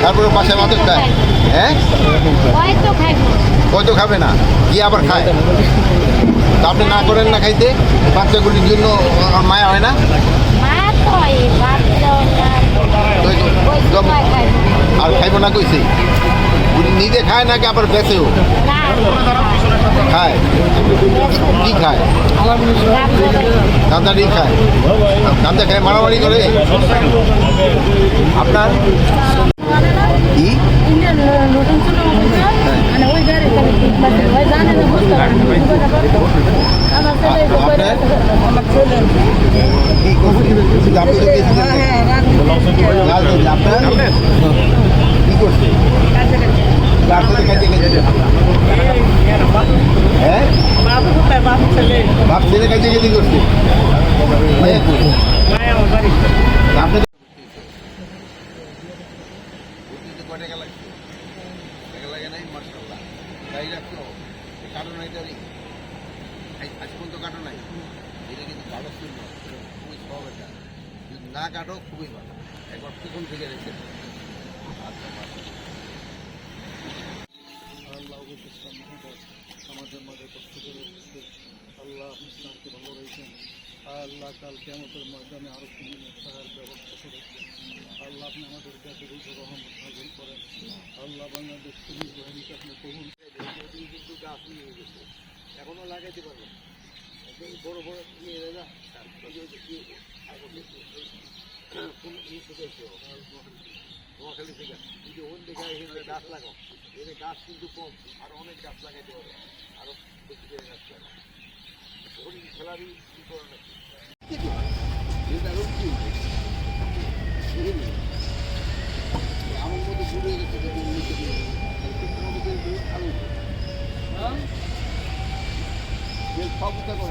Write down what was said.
তারপরে বাসায় মাদক খায়। হ্যাঁ, হয়তো খাবে না, গিয়ে আবার খায়। তা আপনি না করেন না খাইতে, বাচ্চাগুলির জন্য মায়া হয় না? আর খাইব না কইছে? নিজে খায় নাকি আবার বেঁচেও খায়? কি খায়? গাঁজাটি খায়। গাঁজা খায় মারামারি করে। আপনার কি কি করছে? হ্যাঁ, বাপ ছেলে কাজে গেলি করছে। কাটো নাই তারি আজ পর্যন্ত কাটো নাই। এটা কিন্তু ভালো ছিল, খুবই সব। এটা যদি না কাটো খুবই ভালো। একবার প্রথম থেকে রেখে আল্লাহ আমাদের মাঝে কষ্ট করে আল্লাহ আপনি ইসলামকে ভালো রয়েছেন। আল্লাহ কাল কিয়ামতের ময়দানে আরো কোনো সহায়ের ব্যবস্থা করেছেন। আল্লাহ আপনি আমাদের কাছে রহমত নাযিল করেন। আল্লাহ বাংলাদেশ তুমি বাহিনীকে আপনি কবুল। কিন্তু গাছ নিয়ে গেছে, এখনো লাগাইতে পারবেন। বড় বড় নিয়ে না নোয়াখালী থেকে কিন্তু ওই দিকে এখানে গাছ লাগাও। এখানে গাছ কিন্তু কম, আরো অনেক গাছ লাগাইতে হবে, আরো বেশি করে গাছ লাগাও। ওখানে খেলারই কি করে নাকি আমার মতো ঘুরে গেছে সব করবো।